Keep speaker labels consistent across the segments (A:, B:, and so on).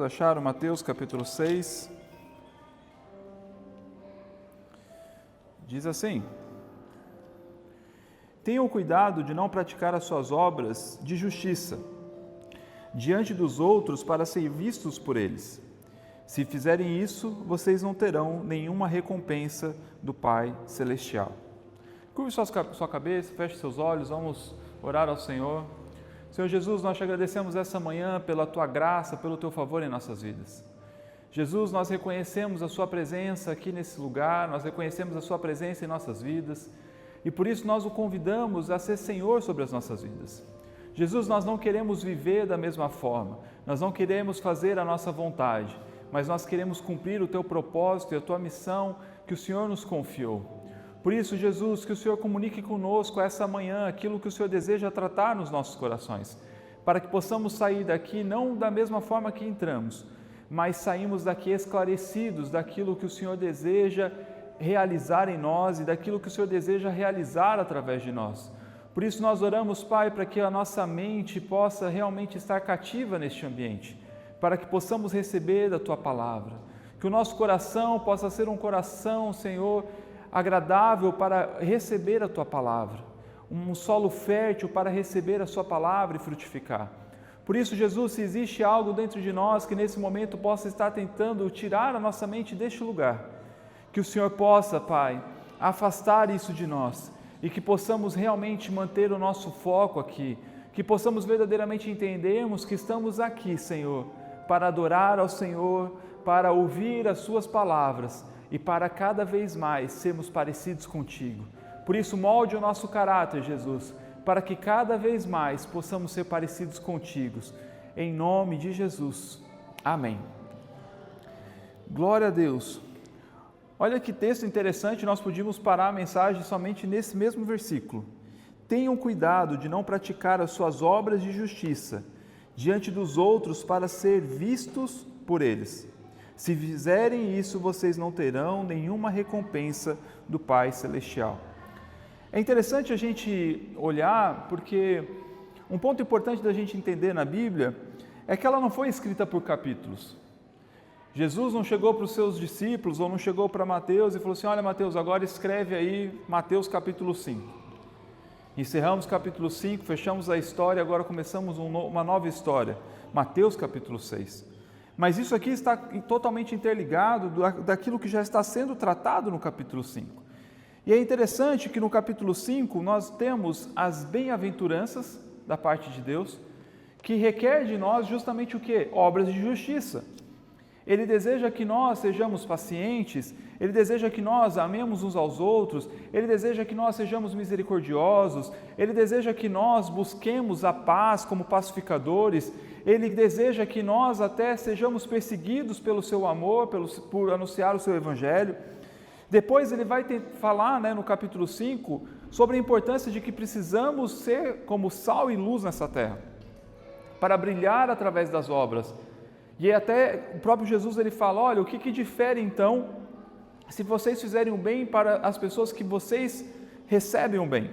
A: Vamos achar o Mateus capítulo 6. Diz assim: Tenham cuidado de não praticar as suas obras de justiça diante dos outros para ser vistos por eles. Se fizerem isso, vocês não terão nenhuma recompensa do Pai Celestial. Curve sua cabeça, feche seus olhos, vamos orar ao Senhor. Senhor Jesus, nós te agradecemos essa manhã pela Tua graça, pelo Teu favor em nossas vidas. Jesus, nós reconhecemos a Sua presença aqui nesse lugar, nós reconhecemos a Sua presença em nossas vidas e por isso nós o convidamos a ser Senhor sobre as nossas vidas. Jesus, nós não queremos viver da mesma forma, nós não queremos fazer a nossa vontade, mas nós queremos cumprir o Teu propósito e a Tua missão que o Senhor nos confiou. Por isso, Jesus, que o Senhor comunique conosco essa manhã aquilo que o Senhor deseja tratar nos nossos corações, para que possamos sair daqui não da mesma forma que entramos, mas saímos daqui esclarecidos daquilo que o Senhor deseja realizar em nós e daquilo que o Senhor deseja realizar através de nós. Por isso nós oramos, Pai, para que a nossa mente possa realmente estar cativa neste ambiente, para que possamos receber da Tua palavra, que o nosso coração possa ser um coração, Senhor, agradável para receber a Tua palavra, um solo fértil para receber a Sua palavra e frutificar. Por isso, Jesus, se existe algo dentro de nós que nesse momento possa estar tentando tirar a nossa mente deste lugar, que o Senhor possa, Pai, afastar isso de nós e que possamos realmente manter o nosso foco aqui, que possamos verdadeiramente entendermos que estamos aqui, Senhor, para adorar ao Senhor, para ouvir as Suas palavras e para cada vez mais sermos parecidos contigo. Por isso, molde o nosso caráter, Jesus, para que cada vez mais possamos ser parecidos contigo. Em nome de Jesus. Amém. Glória a Deus. Olha que texto interessante, nós podíamos parar a mensagem somente nesse mesmo versículo. Tenham cuidado de não praticar as suas obras de justiça diante dos outros para ser vistos por eles. Se fizerem isso, vocês não terão nenhuma recompensa do Pai Celestial. É interessante a gente olhar, porque um ponto importante da gente entender na Bíblia é que ela não foi escrita por capítulos. Jesus não chegou para os seus discípulos ou não chegou para Mateus e falou assim: olha, Mateus, agora escreve aí Mateus capítulo 5. Encerramos capítulo 5, fechamos a história, agora começamos uma nova história, Mateus capítulo 6. Mas isso aqui está totalmente interligado daquilo que já está sendo tratado no capítulo 5. E é interessante que no capítulo 5 nós temos as bem-aventuranças da parte de Deus, que requer de nós justamente o quê? Obras de justiça. Ele deseja que nós sejamos pacientes, Ele deseja que nós amemos uns aos outros, Ele deseja que nós sejamos misericordiosos, Ele deseja que nós busquemos a paz como pacificadores, Ele deseja que nós até sejamos perseguidos pelo Seu amor, por anunciar o Seu Evangelho. Depois ele vai falar, no capítulo 5, sobre a importância de que precisamos ser como sal e luz nessa terra, para brilhar através das obras. E até o próprio Jesus ele fala, olha, o que difere então, se vocês fizerem o bem para as pessoas que vocês recebem o bem?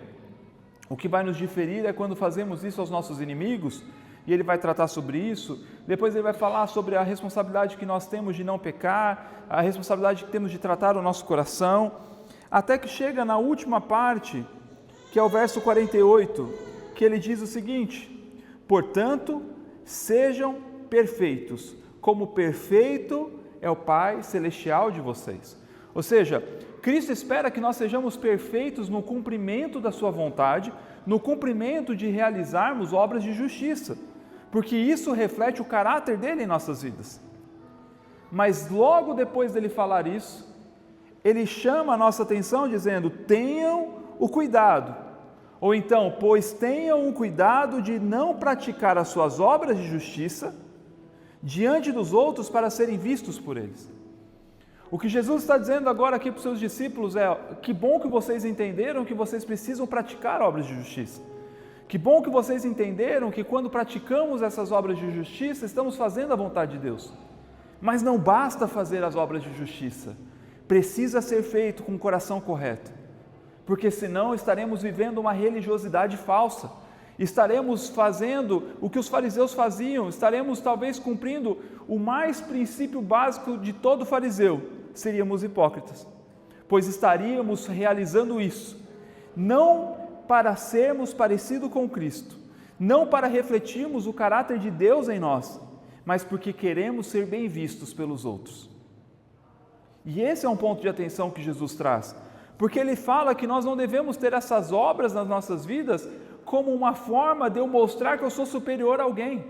A: O que vai nos diferir é quando fazemos isso aos nossos inimigos, e ele vai tratar sobre isso. Depois ele vai falar sobre a responsabilidade que nós temos de não pecar, a responsabilidade que temos de tratar o nosso coração, até que chega na última parte, que é o verso 48, que ele diz o seguinte: portanto, sejam perfeitos, como perfeito é o Pai Celestial de vocês. Ou seja, Cristo espera que nós sejamos perfeitos no cumprimento da sua vontade, no cumprimento de realizarmos obras de justiça, porque isso reflete o caráter dele em nossas vidas. Mas logo depois dele falar isso, ele chama a nossa atenção dizendo: tenham o cuidado, ou então, pois tenham o cuidado de não praticar as suas obras de justiça diante dos outros para serem vistos por eles. O que Jesus está dizendo agora aqui para os seus discípulos é: que bom que vocês entenderam que vocês precisam praticar obras de justiça. Que bom que vocês entenderam que quando praticamos essas obras de justiça, estamos fazendo a vontade de Deus. Mas não basta fazer as obras de justiça, precisa ser feito com o coração correto, porque senão estaremos vivendo uma religiosidade falsa, Estaremos fazendo o que os fariseus faziam, estaremos talvez cumprindo o mais princípio básico de todo fariseu, seríamos hipócritas, pois estaríamos realizando isso, não para sermos parecidos com Cristo, não para refletirmos o caráter de Deus em nós, mas porque queremos ser bem vistos pelos outros. E esse é um ponto de atenção que Jesus traz, porque Ele fala que nós não devemos ter essas obras nas nossas vidas como uma forma de eu mostrar que eu sou superior a alguém.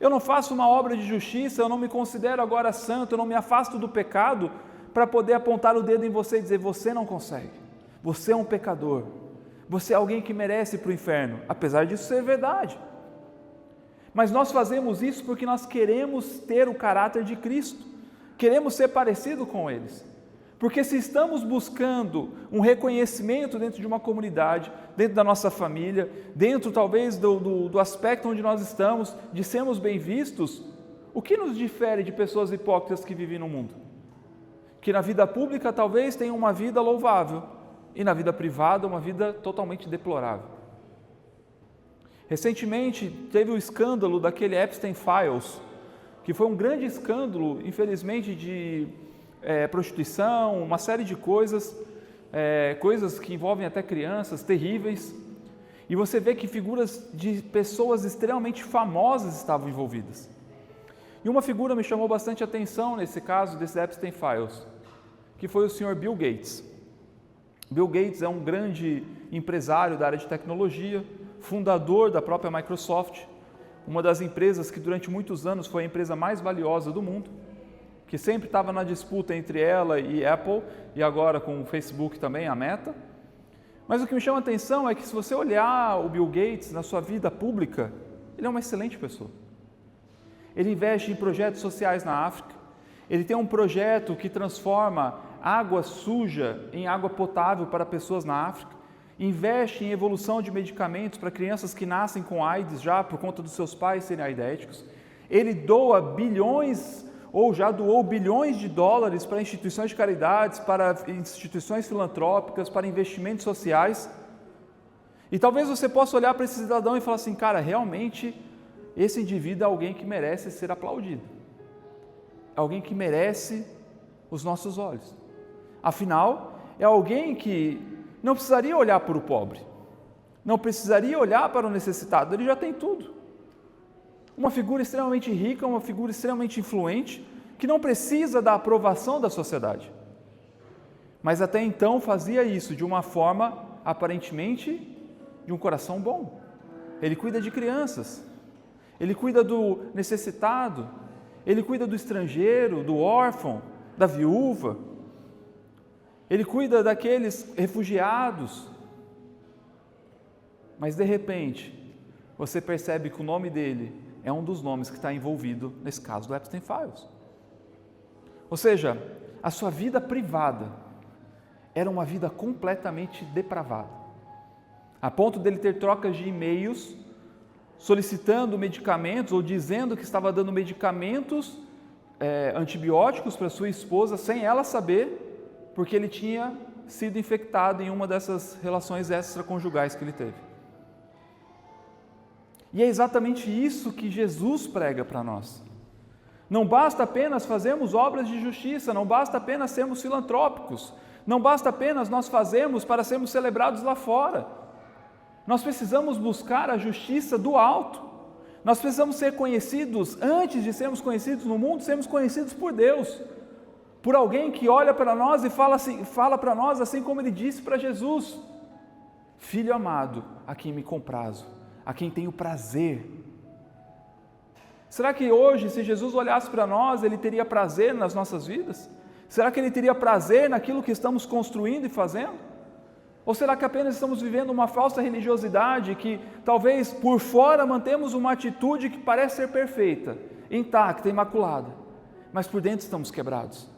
A: Eu não faço uma obra de justiça, eu não me considero agora santo, eu não me afasto do pecado para poder apontar o dedo em você e dizer, você não consegue, você é um pecador, você é alguém que merece ir para o inferno, apesar disso ser verdade. Mas nós fazemos isso porque nós queremos ter o caráter de Cristo, queremos ser parecido com eles. Porque se estamos buscando um reconhecimento dentro de uma comunidade, dentro da nossa família, dentro talvez do aspecto onde nós estamos, de sermos bem vistos, o que nos difere de pessoas hipócritas que vivem no mundo? Que na vida pública talvez tenham uma vida louvável e na vida privada uma vida totalmente deplorável. Recentemente teve o escândalo daquele Epstein Files, que foi um grande escândalo, infelizmente, de prostituição, uma série de coisas, coisas que envolvem até crianças, terríveis, e você vê que figuras de pessoas extremamente famosas estavam envolvidas. E uma figura me chamou bastante atenção nesse caso desse Epstein Files, que foi o Sr. Bill Gates. Bill Gates é um grande empresário da área de tecnologia, fundador da própria Microsoft, uma das empresas que durante muitos anos foi a empresa mais valiosa do mundo, que sempre estava na disputa entre ela e Apple, e agora com o Facebook também, a Meta. Mas o que me chama a atenção é que se você olhar o Bill Gates na sua vida pública, ele é uma excelente pessoa. Ele investe em projetos sociais na África, ele tem um projeto que transforma água suja em água potável para pessoas na África, investe em evolução de medicamentos para crianças que nascem com AIDS já por conta dos seus pais serem aidéticos, ele doa bilhões ou já doou bilhões de dólares para instituições de caridades, para instituições filantrópicas, para investimentos sociais. E talvez você possa olhar para esse cidadão e falar assim, cara, realmente esse indivíduo é alguém que merece ser aplaudido, é alguém que merece os nossos olhos. Afinal, é alguém que não precisaria olhar para o pobre, não precisaria olhar para o necessitado, ele já tem tudo. Uma figura extremamente rica, uma figura extremamente influente, que não precisa da aprovação da sociedade. Mas até então fazia isso de uma forma, aparentemente, de um coração bom. Ele cuida de crianças, ele cuida do necessitado, ele cuida do estrangeiro, do órfão, da viúva, ele cuida daqueles refugiados. Mas de repente, você percebe que o nome dele é um dos nomes que está envolvido nesse caso do Epstein Files. Ou seja, a sua vida privada era uma vida completamente depravada, a ponto dele ter trocas de e-mails solicitando medicamentos ou dizendo que estava dando medicamentos antibióticos para sua esposa sem ela saber, porque ele tinha sido infectado em uma dessas relações extraconjugais que ele teve. E é exatamente isso que Jesus prega para nós. Não basta apenas fazermos obras de justiça, não basta apenas sermos filantrópicos, não basta apenas nós fazermos para sermos celebrados lá fora. Nós precisamos buscar a justiça do alto. Nós precisamos ser conhecidos, antes de sermos conhecidos no mundo, sermos conhecidos por Deus, por alguém que olha para nós e fala para nós assim como ele disse para Jesus: Filho amado, a quem me comprazo, a quem tenho prazer. Será que hoje, se Jesus olhasse para nós, Ele teria prazer nas nossas vidas? Será que Ele teria prazer naquilo que estamos construindo e fazendo? Ou será que apenas estamos vivendo uma falsa religiosidade que talvez por fora mantemos uma atitude que parece ser perfeita, intacta, imaculada, mas por dentro estamos quebrados?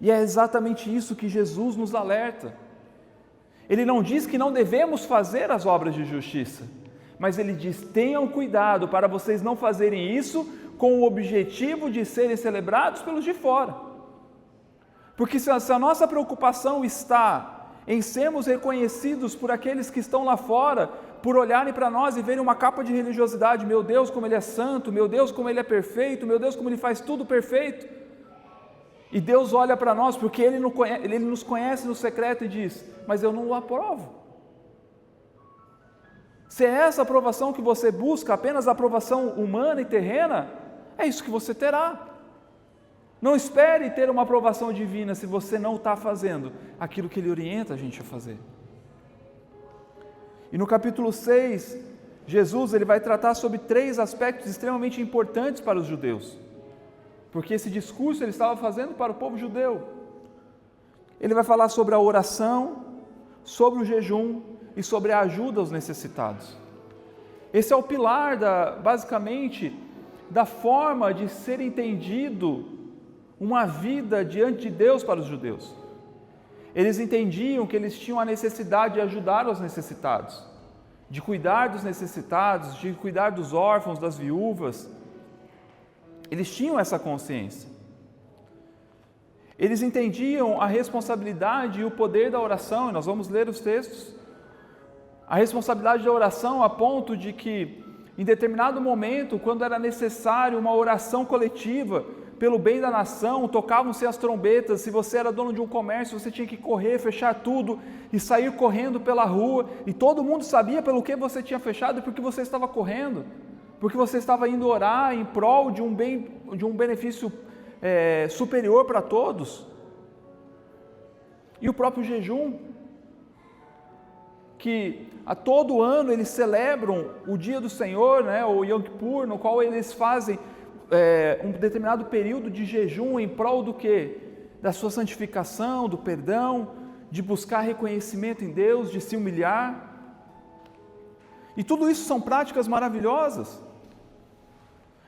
A: E é exatamente isso que Jesus nos alerta. Ele não diz que não devemos fazer as obras de justiça, mas ele diz: tenham cuidado para vocês não fazerem isso com o objetivo de serem celebrados pelos de fora. Porque se a nossa preocupação está em sermos reconhecidos por aqueles que estão lá fora, por olharem para nós e verem uma capa de religiosidade. Meu Deus, como Ele é santo, meu Deus, como Ele é perfeito, meu Deus, como Ele faz tudo perfeito. E Deus olha para nós porque Ele nos conhece no secreto e diz: mas eu não o aprovo. Se é essa aprovação que você busca, apenas a aprovação humana e terrena, é isso que você terá. Não espere ter uma aprovação divina se você não está fazendo aquilo que Ele orienta a gente a fazer. E no capítulo 6, Jesus ele vai tratar sobre 3 aspectos extremamente importantes para os judeus, porque esse discurso ele estava fazendo para o povo judeu. Ele vai falar sobre a oração, sobre o jejum e sobre a ajuda aos necessitados. Esse é o pilar, basicamente, da forma de ser entendido uma vida diante de Deus para os judeus. Eles entendiam que eles tinham a necessidade de ajudar os necessitados, de cuidar dos necessitados, de cuidar dos órfãos, das viúvas. Eles tinham essa consciência. Eles entendiam a responsabilidade e o poder da oração, e nós vamos ler os textos. A responsabilidade da oração a ponto de que, em determinado momento, quando era necessário uma oração coletiva pelo bem da nação, tocavam-se as trombetas. Se você era dono de um comércio, você tinha que correr, fechar tudo e sair correndo pela rua, e todo mundo sabia pelo que você tinha fechado e porque você estava correndo, porque você estava indo orar em prol de um benefício superior para todos. E o próprio jejum, que a todo ano eles celebram o dia do Senhor, o Yom Kippur, no qual eles fazem um determinado período de jejum em prol do quê? Da sua santificação, do perdão, de buscar reconhecimento em Deus, de se humilhar. E tudo isso são práticas maravilhosas.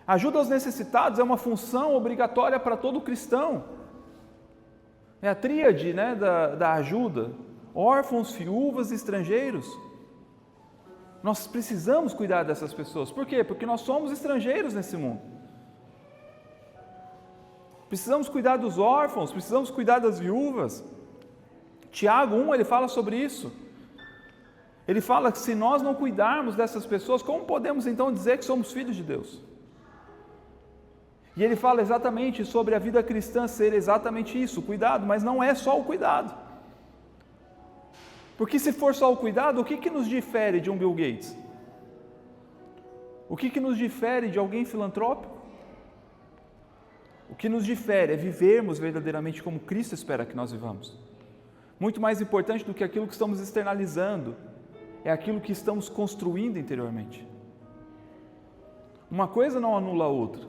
A: A ajuda aos necessitados é uma função obrigatória para todo cristão. É a tríade da ajuda: órfãos, viúvas e estrangeiros. Nós precisamos cuidar dessas pessoas. Por quê? Porque nós somos estrangeiros nesse mundo. Precisamos cuidar dos órfãos, precisamos cuidar das viúvas. Tiago 1, ele fala sobre isso. Ele fala que se nós não cuidarmos dessas pessoas, como podemos então dizer que somos filhos de Deus? E ele fala exatamente sobre a vida cristã ser exatamente isso, cuidado, mas não é só o cuidado. Porque se for só o cuidado, o que nos difere de um Bill Gates? O que nos difere de alguém filantrópico? O que nos difere é vivermos verdadeiramente como Cristo espera que nós vivamos. Muito mais importante do que aquilo que estamos externalizando, é aquilo que estamos construindo interiormente. Uma coisa não anula a outra,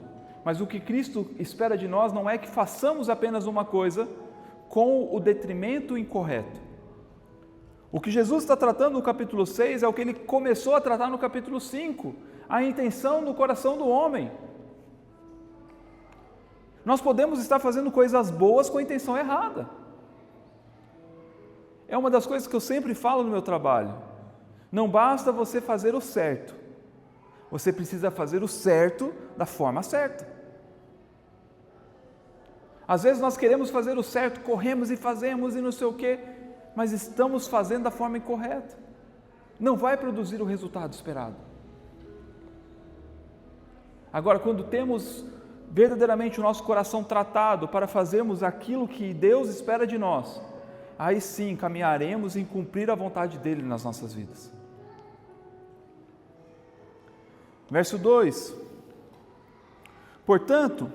A: mas o que Cristo espera de nós não é que façamos apenas uma coisa com o detrimento incorreto. O que Jesus está tratando no capítulo 6 é o que Ele começou a tratar no capítulo 5, a intenção do coração do homem. Nós podemos estar fazendo coisas boas com a intenção errada. É uma das coisas que eu sempre falo no meu trabalho. Não basta você fazer o certo, você precisa fazer o certo da forma certa. Às vezes nós queremos fazer o certo, corremos e fazemos e não sei o quê, mas estamos fazendo da forma incorreta. Não vai produzir o resultado esperado. Agora, quando temos verdadeiramente o nosso coração tratado para fazermos aquilo que Deus espera de nós, aí sim caminharemos em cumprir a vontade dEle nas nossas vidas. Verso 2: Portanto,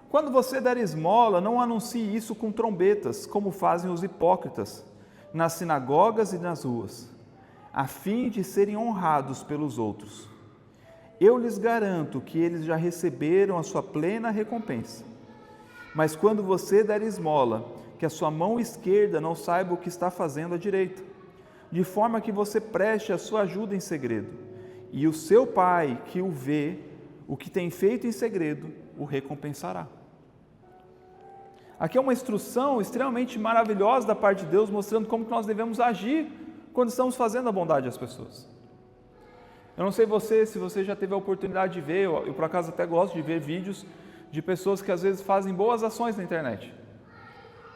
A: quando você der esmola, não anuncie isso com trombetas, como fazem os hipócritas nas sinagogas e nas ruas, a fim de serem honrados pelos outros. Eu lhes garanto que eles já receberam a sua plena recompensa. Mas quando você der esmola, que a sua mão esquerda não saiba o que está fazendo a direita, de forma que você preste a sua ajuda em segredo, e o seu Pai que o vê, o que tem feito em segredo, o recompensará. Aqui é uma instrução extremamente maravilhosa da parte de Deus, mostrando como que nós devemos agir quando estamos fazendo a bondade às pessoas. Eu não sei se você já teve a oportunidade de ver, eu por acaso até gosto de ver vídeos de pessoas que às vezes fazem boas ações na internet.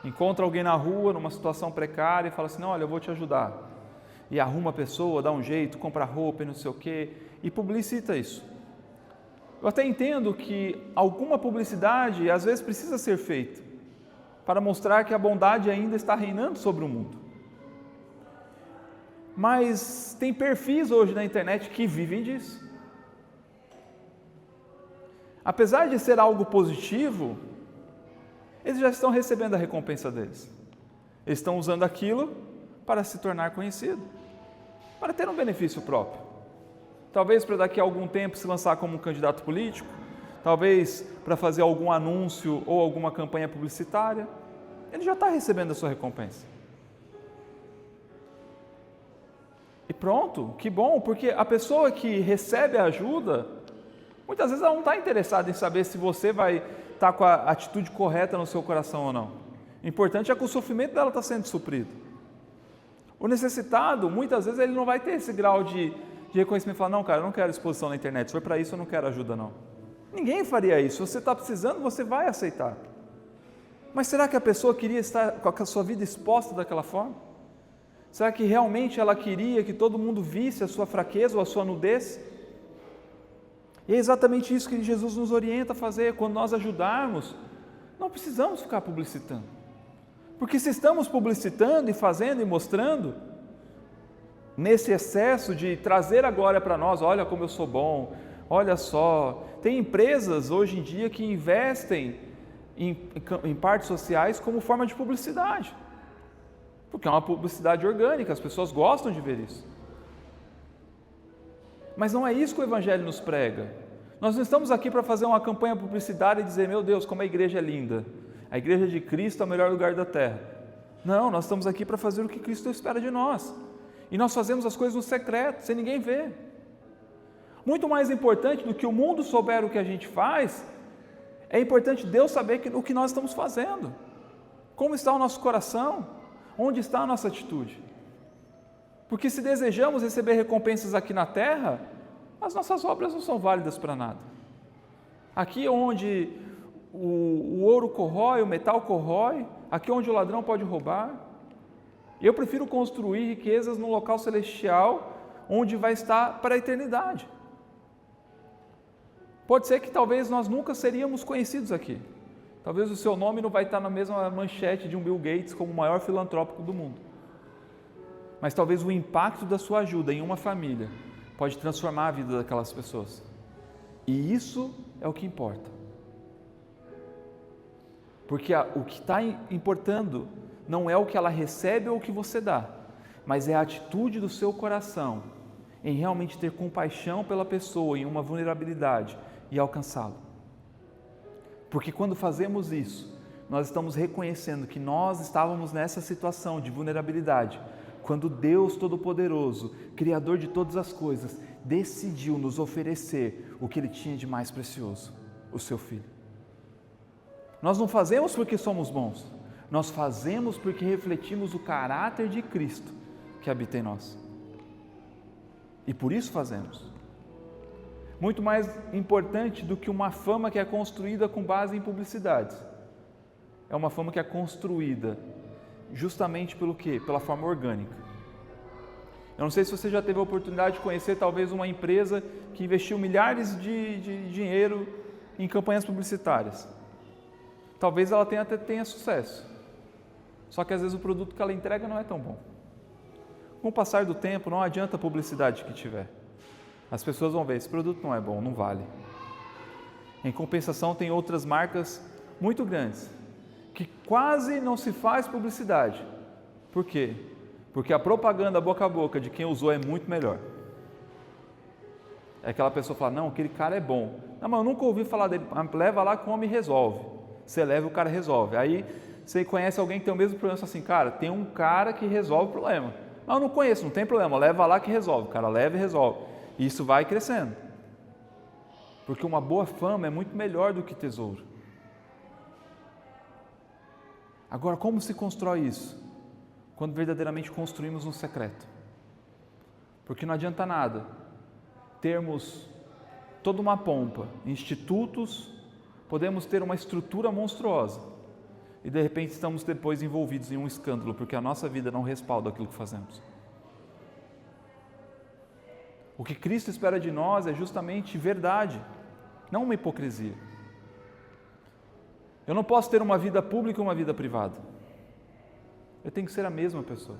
A: Encontra alguém na rua, numa situação precária e fala assim, não, olha, eu vou te ajudar. E arruma a pessoa, dá um jeito, compra roupa e não sei o quê, e publicita isso. Eu até entendo que alguma publicidade às vezes precisa ser feita para mostrar que a bondade ainda está reinando sobre o mundo. Mas tem perfis hoje na internet que vivem disso. Apesar de ser algo positivo, eles já estão recebendo a recompensa deles. Eles estão usando aquilo para se tornar conhecido, para ter um benefício próprio. Talvez para daqui a algum tempo se lançar como um candidato político, talvez para fazer algum anúncio ou alguma campanha publicitária. Ele já está recebendo a sua recompensa. E pronto, que bom, porque a pessoa que recebe a ajuda, muitas vezes ela não está interessada em saber se você vai estar com a atitude correta no seu coração ou não. O importante é que o sofrimento dela está sendo suprido. O necessitado, muitas vezes, ele não vai ter esse grau de reconhecimento e falar, não, cara, eu não quero exposição na internet, se for para isso eu não quero ajuda, não. Ninguém faria isso. Se você está precisando, você vai aceitar. Mas será que a pessoa queria estar com a sua vida exposta daquela forma? Será que realmente ela queria que todo mundo visse a sua fraqueza ou a sua nudez? E é exatamente isso que Jesus nos orienta a fazer. Quando nós ajudarmos, não precisamos ficar publicitando. Porque se estamos publicitando e fazendo e mostrando, nesse excesso de trazer a glória para nós, olha como eu sou bom, olha só. Tem empresas hoje em dia que investem em partes sociais como forma de publicidade. Porque é uma publicidade orgânica, as pessoas gostam de ver isso. Mas não é isso que o Evangelho nos prega. Nós não estamos aqui para fazer uma campanha publicitária e dizer, meu Deus, como a igreja é linda. A igreja de Cristo é o melhor lugar da terra. Não, nós estamos aqui para fazer o que Cristo espera de nós. E nós fazemos as coisas no secreto, sem ninguém ver. Muito mais importante do que o mundo souber o que a gente faz, é importante Deus saber o que nós estamos fazendo. Como está o nosso coração? Onde está a nossa atitude? Porque se desejamos receber recompensas aqui na terra, as nossas obras não são válidas para nada. Aqui onde o ouro corrói, o metal corrói, aqui onde o ladrão pode roubar, eu prefiro construir riquezas no local celestial, onde vai estar para a eternidade. Pode ser que talvez nós nunca seríamos conhecidos aqui. Talvez o seu nome não vai estar na mesma manchete de um Bill Gates como o maior filantrópico do mundo. Mas talvez o impacto da sua ajuda em uma família pode transformar a vida daquelas pessoas. E isso é o que importa. Porque o que está importando não é o que ela recebe ou o que você dá, mas é a atitude do seu coração em realmente ter compaixão pela pessoa em uma vulnerabilidade e alcançá-lo. Porque quando fazemos isso, nós estamos reconhecendo que nós estávamos nessa situação de vulnerabilidade, quando Deus Todo-Poderoso, Criador de todas as coisas, decidiu nos oferecer o que Ele tinha de mais precioso, o Seu Filho. Nós não fazemos porque somos bons, nós fazemos porque refletimos o caráter de Cristo que habita em nós. E por isso fazemos. Muito mais importante do que uma fama que é construída com base em publicidades. É uma fama que é construída justamente pelo quê? Pela forma orgânica. Eu não sei se você já teve a oportunidade de conhecer talvez uma empresa que investiu milhares de dinheiro em campanhas publicitárias. Talvez ela até tenha sucesso. Só que às vezes o produto que ela entrega não é tão bom. Com o passar do tempo, não adianta a publicidade que tiver. As pessoas vão ver, esse produto não é bom, não vale. Em compensação, tem outras marcas muito grandes, que quase não se faz publicidade. Por quê? Porque a propaganda boca a boca de quem usou é muito melhor. É aquela pessoa que fala, não, aquele cara é bom. Não, mas eu nunca ouvi falar dele. Leva lá que o homem resolve. Você leva e o cara resolve. Aí você conhece alguém que tem o mesmo problema, você fala assim, cara, tem um cara que resolve o problema. Não, eu não conheço, não tem problema, leva lá que resolve. O cara leva e resolve. E isso vai crescendo. Porque uma boa fama é muito melhor do que tesouro. Agora, como se constrói isso? Quando verdadeiramente construímos um secreto. Porque não adianta nada termos toda uma pompa, institutos, podemos ter uma estrutura monstruosa. e de repente estamos depois envolvidos em um escândalo, porque a nossa vida não respalda aquilo que fazemos. O que Cristo espera de nós é justamente verdade, não uma hipocrisia. Eu não posso ter uma vida pública e uma vida privada. Eu tenho que ser a mesma pessoa.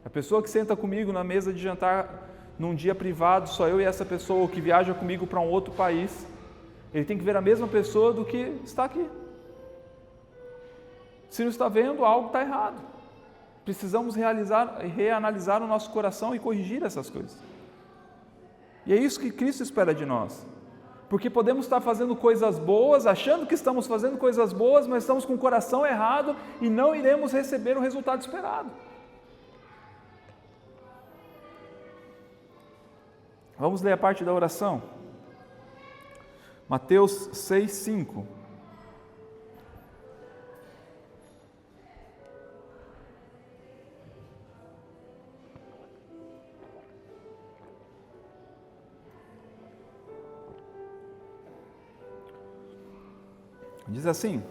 A: A pessoa que senta comigo na mesa de jantar num dia privado, só eu e essa pessoa, ou que viaja comigo para um outro país, ele tem que ver a mesma pessoa do que está aqui. Se não está vendo, algo está errado. Precisamos reanalisar o nosso coração e corrigir essas coisas. E é isso que Cristo espera de nós. Porque podemos estar fazendo coisas boas, achando que estamos fazendo coisas boas, mas estamos com o coração errado e não iremos receber o resultado esperado. Vamos ler a parte da oração. Mateus 6:5. Diz assim: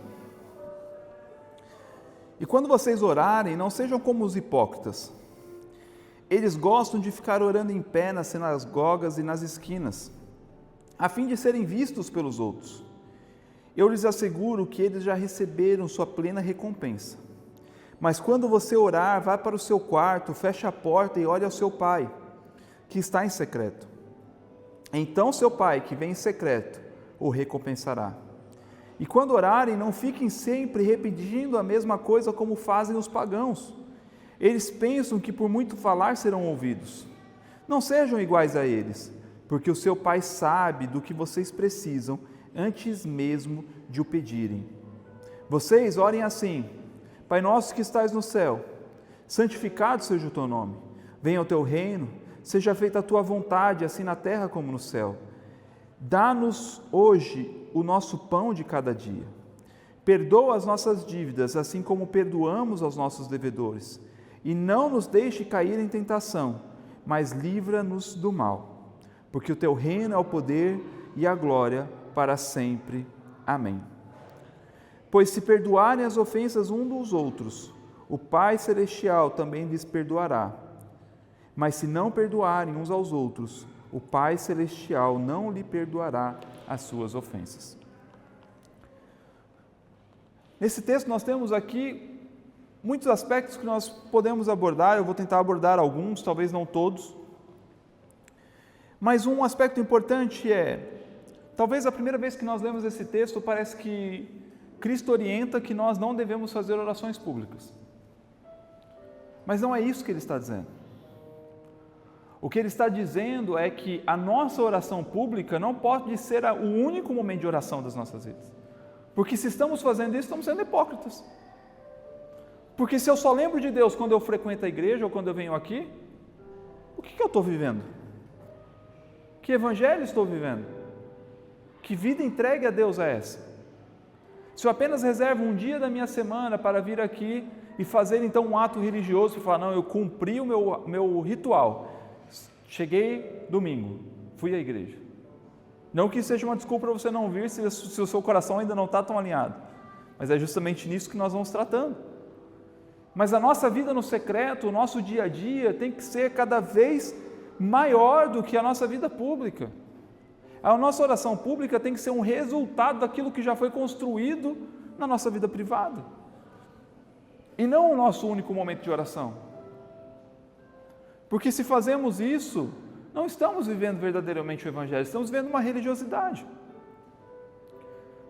A: e quando vocês orarem, não sejam como os hipócritas. Eles gostam de ficar orando em pé nas sinagogas e nas esquinas, a fim de serem vistos pelos outros. Eu lhes asseguro que eles já receberam sua plena recompensa. Mas quando você orar, vá para o seu quarto, feche a porta e ore ao seu pai, que está em secreto. Então seu pai, que vem em secreto, o recompensará. E quando orarem, não fiquem sempre repetindo a mesma coisa como fazem os pagãos. Eles pensam que por muito falar serão ouvidos. Não sejam iguais a eles, porque o seu Pai sabe do que vocês precisam antes mesmo de o pedirem. Vocês orem assim: Pai nosso que estais no céu, santificado seja o teu nome. Venha o teu reino, seja feita a tua vontade, assim na terra como no céu. Dá-nos hoje o nosso pão de cada dia. Perdoa as nossas dívidas, assim como perdoamos aos nossos devedores. E não nos deixe cair em tentação, mas livra-nos do mal. Porque o teu reino é o poder e a glória para sempre. Amém. Pois se perdoarem as ofensas uns dos outros, o Pai Celestial também lhes perdoará. Mas se não perdoarem uns aos outros, o Pai Celestial não lhe perdoará as suas ofensas. Nesse texto nós temos aqui muitos aspectos que nós podemos abordar. Eu vou tentar abordar alguns, talvez não todos. Mas um aspecto importante é, talvez a primeira vez que nós lemos esse texto, parece que Cristo orienta que nós não devemos fazer orações públicas. Mas não é isso que ele está dizendo. O que ele está dizendo é que a nossa oração pública não pode ser o único momento de oração das nossas vidas. Porque se estamos fazendo isso, estamos sendo hipócritas. Porque se eu só lembro de Deus quando eu frequento a igreja ou quando eu venho aqui, o que eu estou vivendo? Que evangelho estou vivendo? Que vida entregue a Deus é essa? Se eu apenas reservo um dia da minha semana para vir aqui e fazer então um ato religioso e falar, não, eu cumpri o meu ritual, cheguei domingo, fui à igreja. Não que isso seja uma desculpa para você não vir se o seu coração ainda não está tão alinhado, mas é justamente nisso que nós vamos tratando. Mas a nossa vida no secreto, o nosso dia a dia tem que ser cada vez maior do que a nossa vida pública. A nossa oração pública tem que ser um resultado daquilo que já foi construído na nossa vida privada. E não o nosso único momento de oração. Porque se fazemos isso, não estamos vivendo verdadeiramente o Evangelho, estamos vivendo uma religiosidade.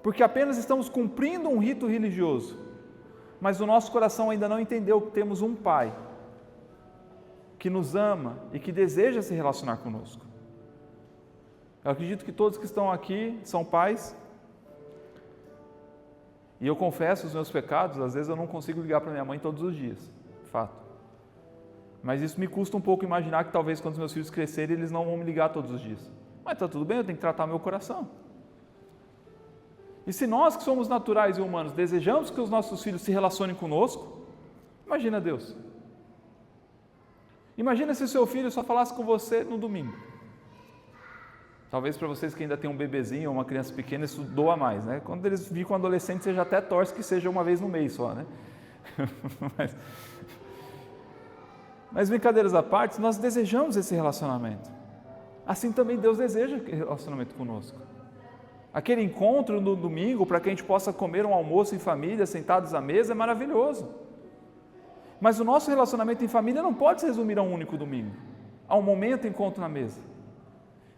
A: Porque apenas estamos cumprindo um rito religioso, mas o nosso coração ainda não entendeu que temos um Pai que nos ama e que deseja se relacionar conosco. Eu acredito que todos que estão aqui são pais, e eu confesso os meus pecados. Às vezes eu não consigo ligar para minha mãe todos os dias, fato. Mas isso me custa um pouco imaginar que talvez quando os meus filhos crescerem, eles não vão me ligar todos os dias. Mas está tudo bem, eu tenho que tratar meu coração. E se nós que somos naturais e humanos desejamos que os nossos filhos se relacionem conosco, imagina Deus. Imagina se o seu filho só falasse com você no domingo. Talvez para vocês que ainda tem um bebezinho ou uma criança pequena, isso doa mais, né? Quando eles ficam adolescentes, você já até torce que seja uma vez no mês só, né? Mas brincadeiras à parte, nós desejamos esse relacionamento. Assim também Deus deseja relacionamento conosco. Aquele encontro no domingo para que a gente possa comer um almoço em família, sentados à mesa, é maravilhoso. Mas o nosso relacionamento em família não pode se resumir a um único domingo, a um momento de encontro na mesa.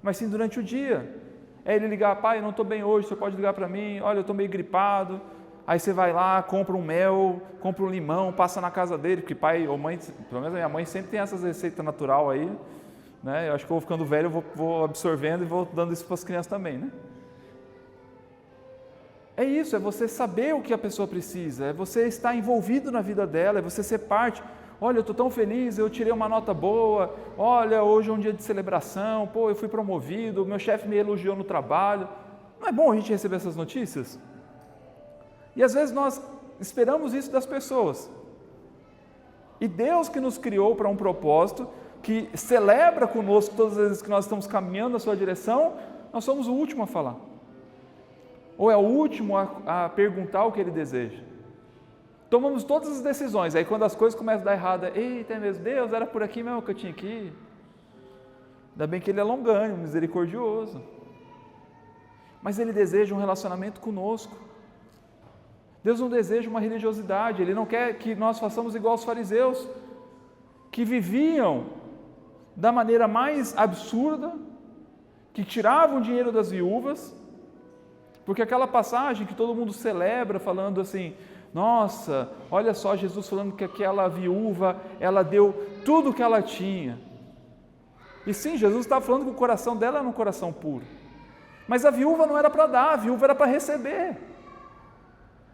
A: Mas sim durante o dia. É ele ligar, pai, eu não estou bem hoje, você pode ligar para mim, olha, eu estou meio gripado. Aí você vai lá, compra um mel, compra um limão, passa na casa dele, porque pai ou mãe, pelo menos a minha mãe sempre tem essas receitas natural aí, né? Eu acho que eu vou ficando velho, eu vou absorvendo e vou dando isso para as crianças também, né? É isso, é você saber o que a pessoa precisa, é você estar envolvido na vida dela, é você ser parte. Olha, eu estou tão feliz, eu tirei uma nota boa, olha, hoje é um dia de celebração, pô, eu fui promovido, meu chefe me elogiou no trabalho. Não é bom a gente receber essas notícias? E às vezes nós esperamos isso das pessoas. E Deus que nos criou para um propósito, que celebra conosco todas as vezes que nós estamos caminhando na sua direção, nós somos o último a falar. Ou é o último a perguntar o que ele deseja. Tomamos todas as decisões, aí quando as coisas começam a dar errado, eita, meu Deus, era por aqui mesmo que eu tinha que ir. Ainda bem que ele é longânimo, misericordioso. Mas ele deseja um relacionamento conosco. Deus não deseja uma religiosidade, ele não quer que nós façamos igual aos fariseus, que viviam da maneira mais absurda, que tiravam dinheiro das viúvas, porque aquela passagem que todo mundo celebra, falando assim, nossa, olha só Jesus falando que aquela viúva, ela deu tudo o que ela tinha. E sim, Jesus estava falando que o coração dela era um coração puro. Mas a viúva não era para dar, a viúva era para receber.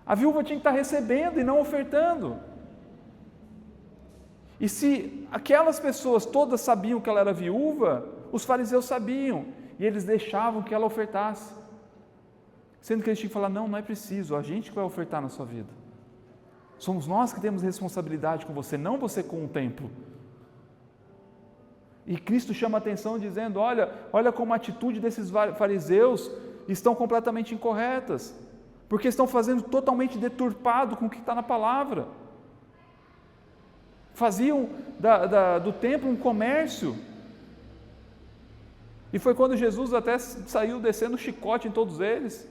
A: A viúva tinha que estar recebendo e não ofertando. E se aquelas pessoas todas sabiam que ela era viúva, os fariseus sabiam, e eles deixavam que ela ofertasse. Sendo que eles tinham que falar, não é preciso, a gente que vai ofertar na sua vida. Somos nós que temos responsabilidade com você, não você com o templo. E Cristo chama a atenção dizendo, olha como a atitude desses fariseus estão completamente incorretas, porque estão fazendo totalmente deturpado com o que está na palavra. Faziam do templo um comércio. E foi quando Jesus até saiu descendo chicote em todos eles.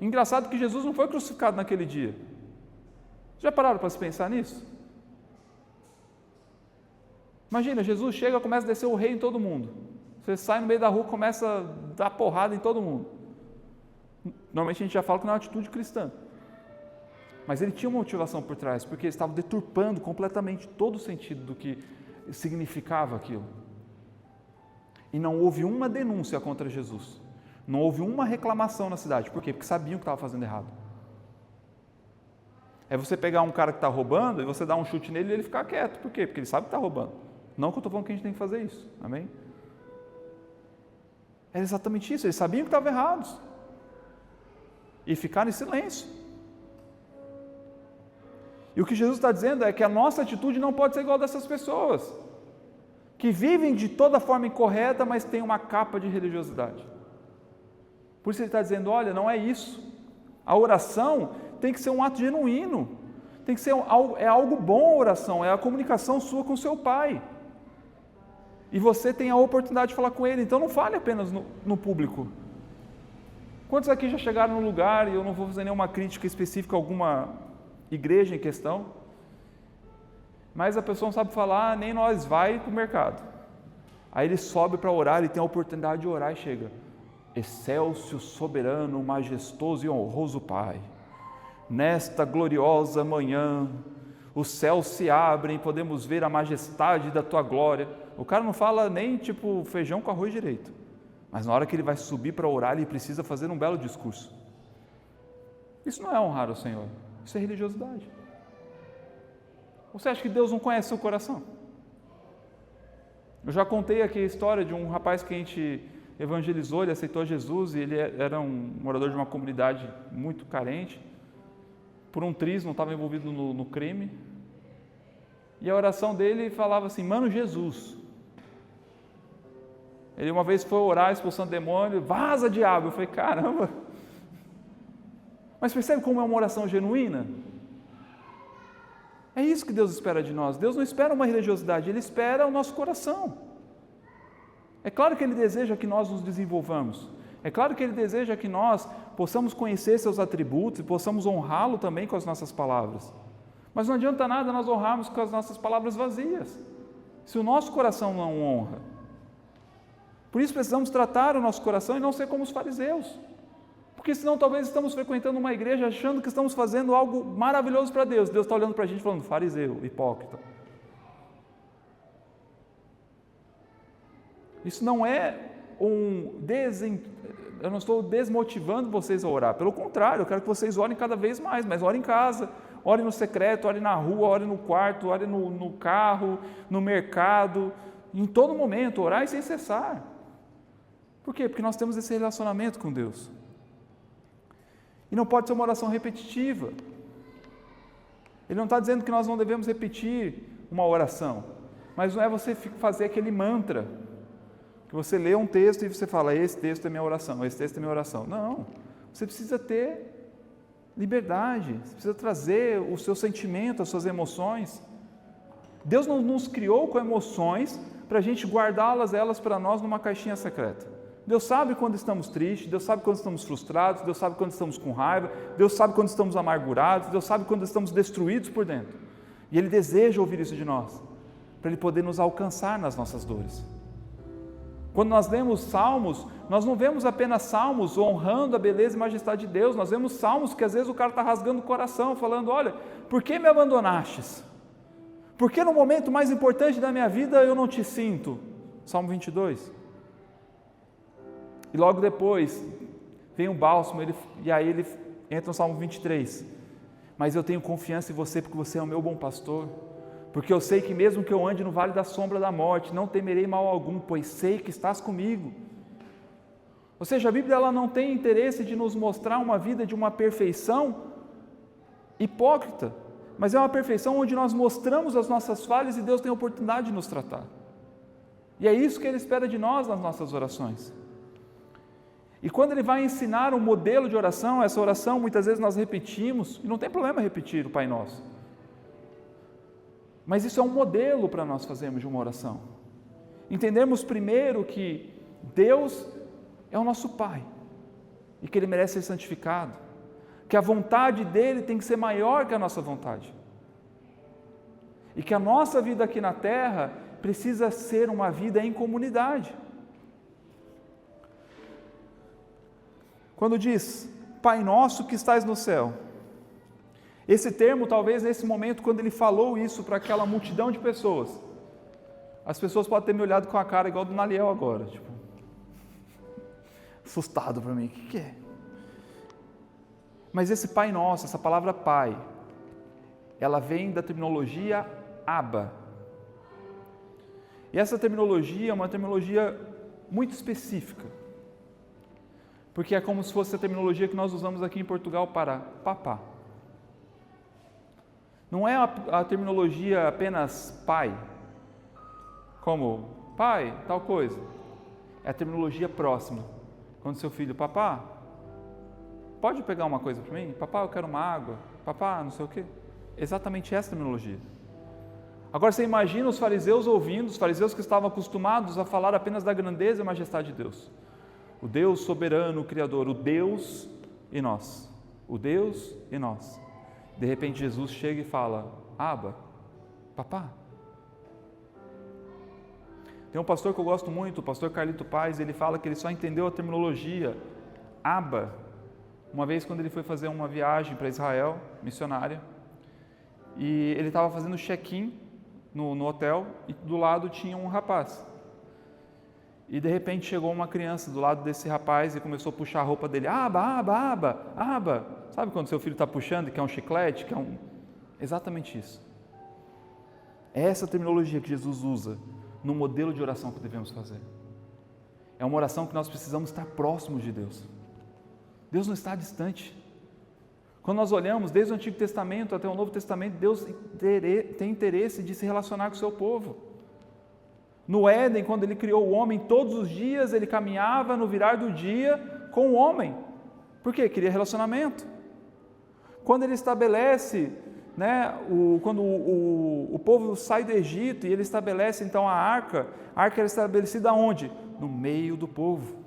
A: Engraçado que Jesus não foi crucificado naquele dia. Já pararam para se pensar nisso? Imagina, Jesus chega e começa a descer o rei em todo mundo. Você sai no meio da rua e começa a dar porrada em todo mundo. Normalmente a gente já fala que não é uma atitude cristã. Mas ele tinha uma motivação por trás, porque ele estava deturpando completamente todo o sentido do que significava aquilo. E não houve uma denúncia contra Jesus. Não houve uma reclamação na cidade. Por quê? Porque sabiam que estava fazendo errado. É você pegar um cara que está roubando e você dar um chute nele e ele ficar quieto. Por quê? Porque ele sabe que está roubando. Não que eu estou falando que a gente tem que fazer isso. Amém? Era exatamente isso. Eles sabiam que estavam errados. E ficaram em silêncio. E o que Jesus está dizendo é que a nossa atitude não pode ser igual a dessas pessoas, que vivem de toda forma incorreta, mas têm uma capa de religiosidade. Por isso ele está dizendo, olha, não é isso. A oração tem que ser um ato genuíno, tem que ser algo bom a oração, é a comunicação sua com seu Pai. E você tem a oportunidade de falar com Ele, então não fale apenas no público. Quantos aqui já chegaram no lugar, e eu não vou fazer nenhuma crítica específica a alguma igreja em questão, mas a pessoa não sabe falar, nem nós vai para o mercado. Aí ele sobe para orar, ele tem a oportunidade de orar e chega. Excelso, soberano, majestoso e honroso Pai, nesta gloriosa manhã, os céus se abrem, podemos ver a majestade da Tua glória. O cara não fala nem tipo feijão com arroz direito, mas na hora que ele vai subir para orar, ele precisa fazer um belo discurso. Isso não é honrar o Senhor, isso é religiosidade. Você acha que Deus não conhece seu coração? Eu já contei aqui a história de um rapaz que a gente evangelizou, ele aceitou Jesus e ele era um morador de uma comunidade muito carente, por um triz, não estava envolvido no crime, e a oração dele falava assim, mano Jesus. Ele uma vez foi orar expulsando demônio, vaza diabo. Eu falei, caramba. Mas percebe como é uma oração genuína? É isso que Deus espera de nós. Deus não espera uma religiosidade, Ele espera o nosso coração. É claro que Ele deseja que nós nos desenvolvamos. É claro que Ele deseja que nós possamos conhecer seus atributos e possamos honrá-lo também com as nossas palavras. Mas não adianta nada nós honrarmos com as nossas palavras vazias, se o nosso coração não honra. Por isso precisamos tratar o nosso coração e não ser como os fariseus. Porque senão talvez estamos frequentando uma igreja achando que estamos fazendo algo maravilhoso para Deus. Deus está olhando para a gente falando, fariseu, hipócrita. Isso não é eu não estou desmotivando vocês a orar, pelo contrário, eu quero que vocês orem cada vez mais, mas orem em casa, orem no secreto, orem na rua, orem no quarto, orem no carro, no mercado, em todo momento, orai sem cessar. Por quê? Porque nós temos esse relacionamento com Deus. E não pode ser uma oração repetitiva. Ele não está dizendo que nós não devemos repetir uma oração, mas não é você fazer aquele mantra, que você lê um texto e você fala, esse texto é minha oração, esse texto é minha oração. Não, você precisa ter liberdade, você precisa trazer o seu sentimento, as suas emoções. Deus não nos criou com emoções para a gente guardá-las elas para nós numa caixinha secreta. Deus sabe quando estamos tristes, Deus sabe quando estamos frustrados, Deus sabe quando estamos com raiva, Deus sabe quando estamos amargurados, Deus sabe quando estamos destruídos por dentro. E Ele deseja ouvir isso de nós, para Ele poder nos alcançar nas nossas dores. Quando nós lemos salmos, nós não vemos apenas salmos honrando a beleza e majestade de Deus, nós vemos salmos que às vezes o cara está rasgando o coração, falando, olha, por que me abandonastes? Por que no momento mais importante da minha vida eu não te sinto? Salmo 22. E logo depois vem um bálsamo, e aí ele entra no Salmo 23. Mas eu tenho confiança em você porque você é o meu bom pastor. Porque eu sei que mesmo que eu ande no vale da sombra da morte, não temerei mal algum, pois sei que estás comigo. Ou seja, a Bíblia ela não tem interesse de nos mostrar uma vida de uma perfeição hipócrita, mas é uma perfeição onde nós mostramos as nossas falhas e Deus tem a oportunidade de nos tratar. E é isso que Ele espera de nós nas nossas orações. E quando Ele vai ensinar um modelo de oração, essa oração muitas vezes nós repetimos, e não tem problema repetir o Pai Nosso. Mas isso é um modelo para nós fazermos de uma oração. Entendemos primeiro que Deus é o nosso Pai e que Ele merece ser santificado, que a vontade dEle tem que ser maior que a nossa vontade e que a nossa vida aqui na terra precisa ser uma vida em comunidade. Quando diz, Pai nosso que estais no céu, esse termo, talvez nesse momento, quando ele falou isso para aquela multidão de pessoas, as pessoas podem ter me olhado com a cara igual do Naliel agora, tipo, assustado para mim, o que é? Mas esse Pai Nosso, essa palavra Pai, ela vem da terminologia Abba. E essa terminologia é uma terminologia muito específica, porque é como se fosse a terminologia que nós usamos aqui em Portugal para papá. Não é a terminologia apenas pai, como pai, tal coisa. É a terminologia próxima. Quando seu filho, papá, pode pegar uma coisa para mim? Papá, eu quero uma água. Papá, não sei o quê. Exatamente essa terminologia. Agora você imagina os fariseus ouvindo, os fariseus que estavam acostumados a falar apenas da grandeza e majestade de Deus. O Deus soberano, o Criador, o Deus e nós. O Deus e nós. De repente Jesus chega e fala, Abba, papá. Tem um pastor que eu gosto muito, o pastor Carlito Paz, ele fala que ele só entendeu a terminologia Abba uma vez quando ele foi fazer uma viagem para Israel, missionária, e ele estava fazendo check-in no hotel e do lado tinha um rapaz. E de repente chegou uma criança do lado desse rapaz e começou a puxar a roupa dele. Aba, aba, aba, aba. Sabe quando seu filho está puxando e quer um chiclete? Exatamente isso. É essa terminologia que Jesus usa no modelo de oração que devemos fazer. É uma oração que nós precisamos estar próximos de Deus. Deus não está distante. Quando nós olhamos desde o Antigo Testamento até o Novo Testamento, Deus tem interesse de se relacionar com o seu povo. No Éden, quando ele criou o homem, todos os dias ele caminhava no virar do dia com o homem. Por quê? Queria relacionamento. Quando ele estabelece, quando o povo sai do Egito e ele estabelece então a arca era estabelecida onde? No meio do povo.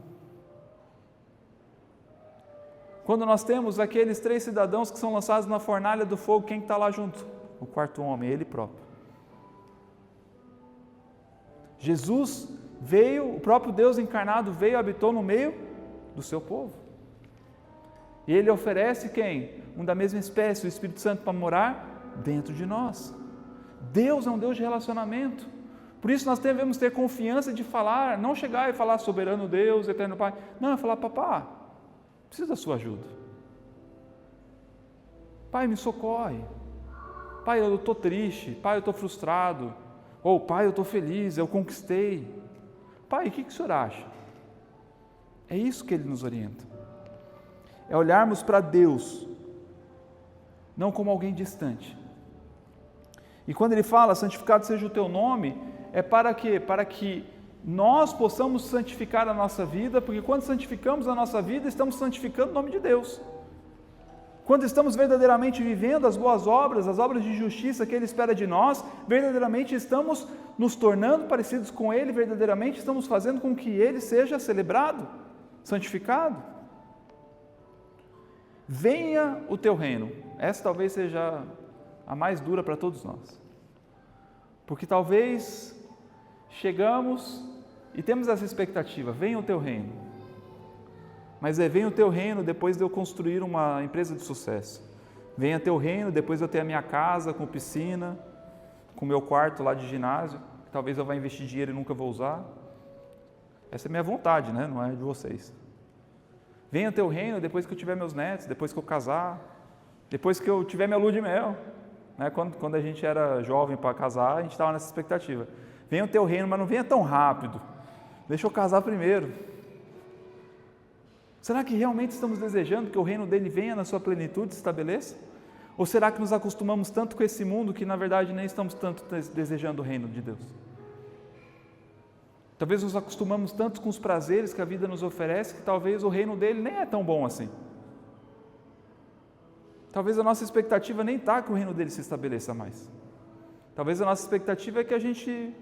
A: Quando nós temos aqueles 3 cidadãos que são lançados na fornalha do fogo, quem está lá junto? O quarto homem, ele próprio. Jesus veio, o próprio Deus encarnado veio e habitou no meio do seu povo. E ele oferece quem? Um da mesma espécie, o Espírito Santo, para morar dentro de nós. Deus é um Deus de relacionamento. Por isso nós devemos ter confiança de falar, não chegar e falar soberano Deus, eterno Pai. Não, é falar, papá, preciso da sua ajuda. Pai, me socorre. Pai, eu estou triste. Pai, eu estou frustrado. Ou, pai, eu estou feliz, eu conquistei. Pai, o que o senhor acha? É isso que ele nos orienta. É olharmos para Deus, não como alguém distante. E quando ele fala, santificado seja o teu nome, é para quê? Para que nós possamos santificar a nossa vida, porque quando santificamos a nossa vida, estamos santificando o nome de Deus. Quando estamos verdadeiramente vivendo as boas obras, as obras de justiça que Ele espera de nós, verdadeiramente estamos nos tornando parecidos com Ele, verdadeiramente estamos fazendo com que Ele seja celebrado, santificado. Venha o teu reino. Essa talvez seja a mais dura para todos nós. Porque talvez chegamos e temos essa expectativa, venha o teu reino. Mas venha o teu reino depois de eu construir uma empresa de sucesso. Venha o teu reino depois de eu ter a minha casa com piscina, com o meu quarto lá de ginásio, que talvez eu vá investir dinheiro e nunca vou usar. Essa é a minha vontade, não é de vocês. Venha o teu reino depois que eu tiver meus netos, depois que eu casar, depois que eu tiver minha lua de mel. Quando a gente era jovem para casar, a gente estava nessa expectativa. Venha o teu reino, mas não venha tão rápido. Deixa eu casar primeiro. Será que realmente estamos desejando que o reino dele venha na sua plenitude e se estabeleça? Ou será que nos acostumamos tanto com esse mundo que na verdade nem estamos tanto desejando o reino de Deus? Talvez nos acostumamos tanto com os prazeres que a vida nos oferece que talvez o reino dele nem é tão bom assim. Talvez a nossa expectativa nem está que o reino dele se estabeleça mais. Talvez a nossa expectativa é que a gente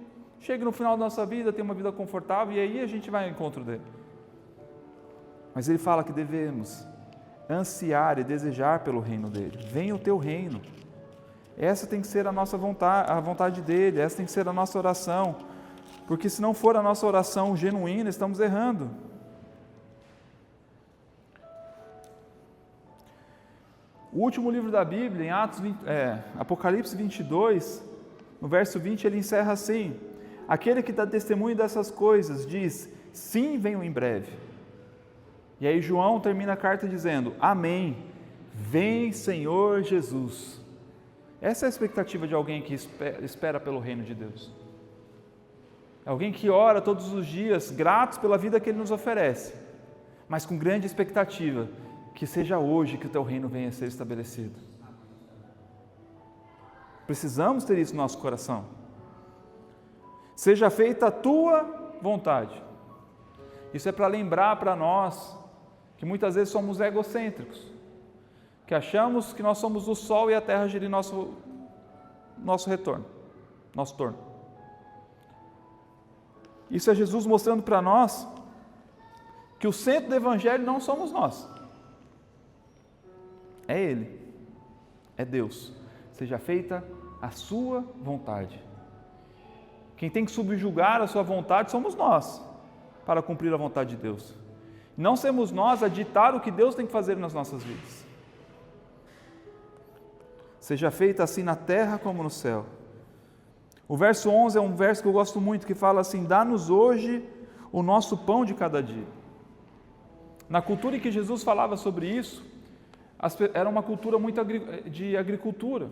A: chegue no final da nossa vida, tenha uma vida confortável e aí a gente vai ao encontro dele. Mas ele fala que devemos ansiar e desejar pelo reino dele. Venha o teu reino. Essa tem que ser a nossa vontade, a vontade dele, essa tem que ser a nossa oração. Porque se não for a nossa oração genuína, estamos errando. O último livro da Bíblia, em Apocalipse 22, no verso 20, ele encerra assim: aquele que dá testemunho dessas coisas diz, sim, venho em breve. E aí João termina a carta dizendo, amém, vem Senhor Jesus. Essa é a expectativa de alguém que espera pelo reino de Deus. É alguém que ora todos os dias, gratos pela vida que Ele nos oferece, mas com grande expectativa, que seja hoje que o Teu reino venha a ser estabelecido. Precisamos ter isso no nosso coração. Seja feita a Tua vontade. Isso é para lembrar para nós que muitas vezes somos egocêntricos, que achamos que nós somos o sol e a terra girem nosso torno. Isso é Jesus mostrando para nós que o centro do Evangelho não somos nós, é Ele, é Deus. Seja feita a sua vontade. Quem tem que subjugar a sua vontade somos nós, para cumprir a vontade de Deus. Não sermos nós a ditar o que Deus tem que fazer nas nossas vidas. Seja feita assim na terra como no céu. O verso 11 é um verso que eu gosto muito, que fala assim, dá-nos hoje o nosso pão de cada dia. Na cultura em que Jesus falava sobre isso, era uma cultura muito de agricultura.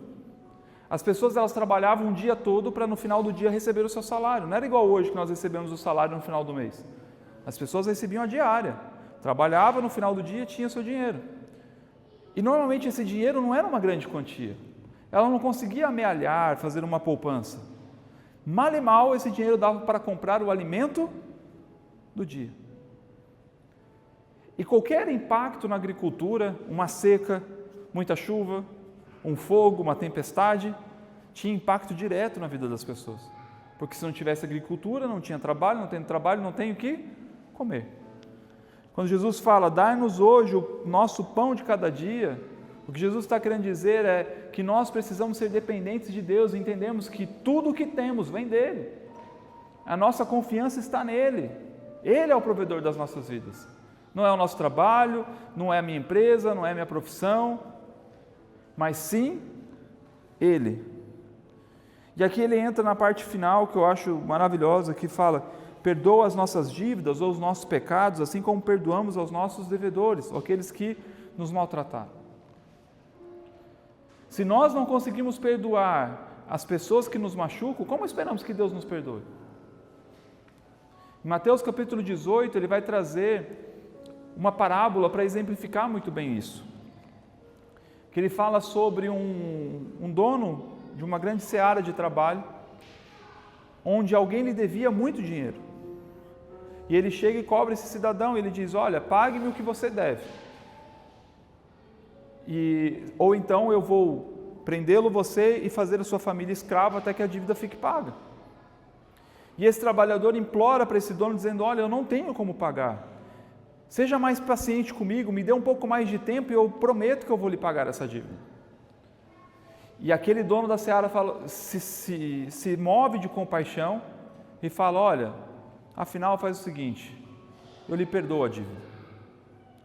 A: As pessoas elas trabalhavam um dia todo para no final do dia receber o seu salário. Não era igual hoje que nós recebemos o salário no final do mês. As pessoas recebiam a diária. Trabalhava no final do dia e tinha seu dinheiro. E normalmente esse dinheiro não era uma grande quantia. Ela não conseguia amealhar, fazer uma poupança. Mal e mal esse dinheiro dava para comprar o alimento do dia. E qualquer impacto na agricultura, uma seca, muita chuva, um fogo, uma tempestade, tinha impacto direto na vida das pessoas. Porque se não tivesse agricultura, não tinha trabalho, não tem trabalho, não tem o que comer. Quando Jesus fala, dai-nos hoje o nosso pão de cada dia, o que Jesus está querendo dizer é que nós precisamos ser dependentes de Deus e entendemos que tudo o que temos vem dEle. A nossa confiança está nele. Ele é o provedor das nossas vidas. Não é o nosso trabalho, não é a minha empresa, não é a minha profissão, mas sim Ele. E aqui ele entra na parte final, que eu acho maravilhosa, que fala, perdoa as nossas dívidas ou os nossos pecados, assim como perdoamos aos nossos devedores, ou aqueles que nos maltrataram. Se nós não conseguimos perdoar as pessoas que nos machucam, como esperamos que Deus nos perdoe? Em Mateus capítulo 18, ele vai trazer uma parábola para exemplificar muito bem isso. Que ele fala sobre um dono de uma grande seara de trabalho, onde alguém lhe devia muito dinheiro. E ele chega e cobra esse cidadão, e ele diz, olha, pague-me o que você deve. Ou então eu vou prendê-lo você e fazer a sua família escrava até que a dívida fique paga. E esse trabalhador implora para esse dono dizendo, olha, eu não tenho como pagar. Seja mais paciente comigo, me dê um pouco mais de tempo e eu prometo que eu vou lhe pagar essa dívida. E aquele dono da seara se move de compaixão e fala, olha, afinal faz o seguinte, eu lhe perdoo a dívida.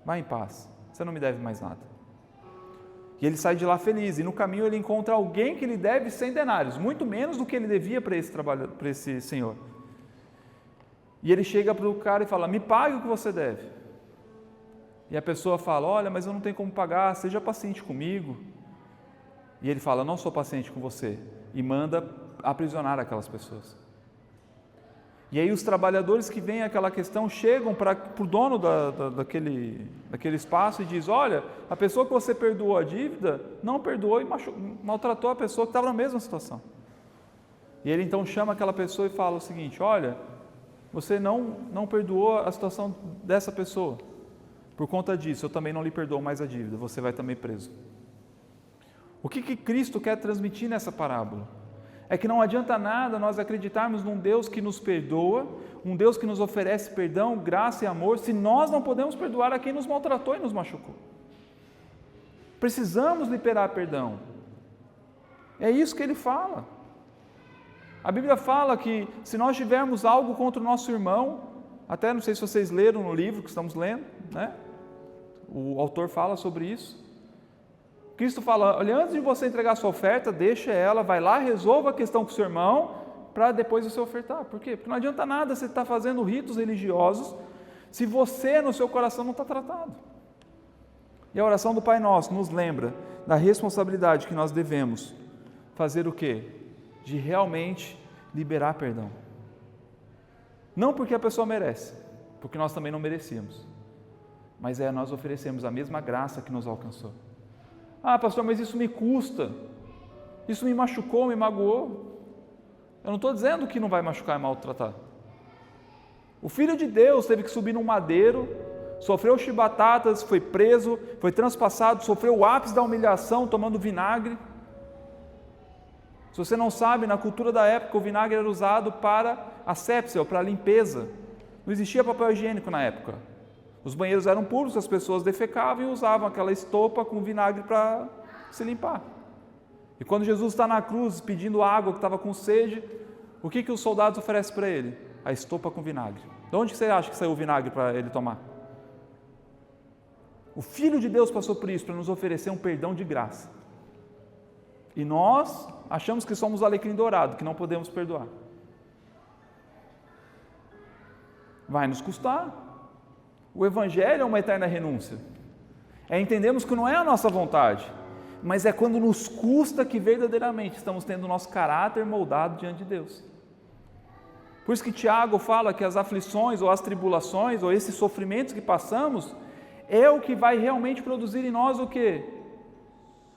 A: Vá em paz, você não me deve mais nada. E ele sai de lá feliz, e no caminho ele encontra alguém que lhe deve 100 denários, muito menos do que ele devia para esse senhor. E ele chega para o cara e fala, me pague o que você deve. E a pessoa fala, olha, mas eu não tenho como pagar, seja paciente comigo. E ele fala, não sou paciente com você, e manda aprisionar aquelas pessoas. E aí os trabalhadores que veem aquela questão chegam para o dono daquele espaço e diz, olha, a pessoa que você perdoou a dívida, não perdoou e maltratou a pessoa que estava na mesma situação. E ele então chama aquela pessoa e fala o seguinte, olha, você não perdoou a situação dessa pessoa. Por conta disso, eu também não lhe perdoo mais a dívida, você vai também preso. O que Cristo quer transmitir nessa parábola? É que não adianta nada nós acreditarmos num Deus que nos perdoa, um Deus que nos oferece perdão, graça e amor, se nós não podemos perdoar a quem nos maltratou e nos machucou. Precisamos liberar perdão. É isso que ele fala. A Bíblia fala que se nós tivermos algo contra o nosso irmão, até não sei se vocês leram no livro que estamos lendo, né? O autor fala sobre isso. Cristo fala, olha, antes de você entregar a sua oferta, deixa ela, vai lá, resolva a questão com o seu irmão, para depois você ofertar. Por quê? Porque não adianta nada você estar fazendo ritos religiosos, se você no seu coração não está tratado. E a oração do Pai Nosso nos lembra da responsabilidade que nós devemos fazer o quê? De realmente liberar perdão. Não porque a pessoa merece, porque nós também não merecíamos, mas nós oferecemos a mesma graça que nos alcançou. Ah, pastor, mas isso me custa, isso me machucou, me magoou. Eu não estou dizendo que não vai machucar e maltratar. O Filho de Deus teve que subir num madeiro, sofreu chibatadas, foi preso, foi transpassado, sofreu o ápice da humilhação tomando vinagre. Se você não sabe, na cultura da época o vinagre era usado para asepsia, ou para limpeza. Não existia papel higiênico na época. Os banheiros eram públicos, as pessoas defecavam e usavam aquela estopa com vinagre para se limpar. E quando Jesus está na cruz pedindo água, que estava com sede, o que os soldados oferecem para ele? A estopa com vinagre. De onde você acha que saiu o vinagre para ele tomar? O Filho de Deus passou por isso, para nos oferecer um perdão de graça. E nós achamos que somos o alecrim dourado, que não podemos perdoar. Vai nos custar. O Evangelho é uma eterna renúncia. Entendemos que não é a nossa vontade, mas é quando nos custa que verdadeiramente estamos tendo o nosso caráter moldado diante de Deus. Por isso que Tiago fala que as aflições ou as tribulações ou esses sofrimentos que passamos é o que vai realmente produzir em nós o quê?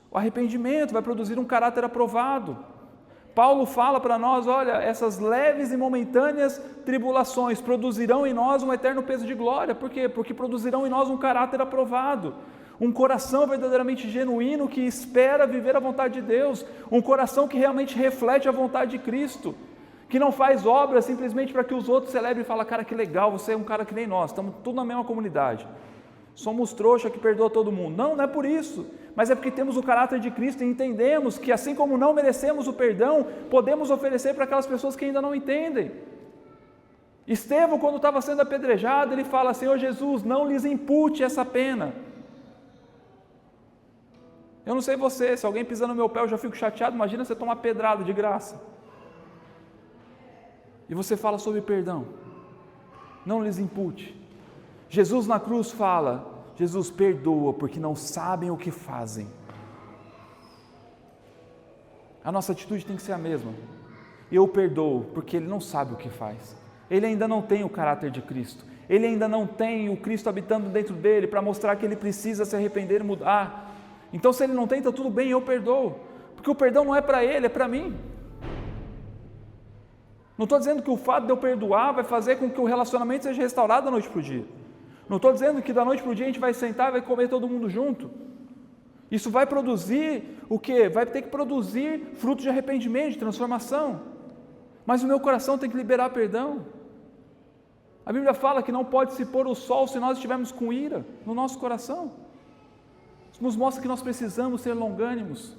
A: O arrependimento, vai produzir um caráter aprovado. Paulo fala para nós, olha, essas leves e momentâneas tribulações produzirão em nós um eterno peso de glória. Por quê? Porque produzirão em nós um caráter aprovado, um coração verdadeiramente genuíno que espera viver a vontade de Deus, um coração que realmente reflete a vontade de Cristo, que não faz obras simplesmente para que os outros celebrem e falem, cara, que legal, você é um cara que nem nós, estamos tudo na mesma comunidade. Somos trouxa que perdoa todo mundo. Não, não é por isso, mas é porque temos o caráter de Cristo e entendemos que assim como não merecemos o perdão, podemos oferecer para aquelas pessoas que ainda não entendem. Estevão, quando estava sendo apedrejado, ele fala, Senhor Jesus, não lhes impute essa pena. Eu não sei você, se alguém pisar no meu pé eu já fico chateado, imagina você tomar pedrada de graça. E você fala sobre perdão, não lhes impute. Jesus na cruz fala, Jesus perdoa porque não sabem o que fazem. A nossa atitude tem que ser a mesma. Eu perdoo porque ele não sabe o que faz. Ele ainda não tem o caráter de Cristo. Ele ainda não tem o Cristo habitando dentro dele para mostrar que ele precisa se arrepender e mudar. Então se ele não tem, está tudo bem, eu perdoo. Porque o perdão não é para ele, é para mim. Não estou dizendo que o fato de eu perdoar vai fazer com que o relacionamento seja restaurado da noite para o dia. Não estou dizendo que da noite para o dia a gente vai sentar e vai comer todo mundo junto. Isso vai produzir o quê? Vai ter que produzir fruto de arrependimento, de transformação. Mas o meu coração tem que liberar perdão. A Bíblia fala que não pode se pôr o sol se nós estivermos com ira no nosso coração. Isso nos mostra que nós precisamos ser longânimos.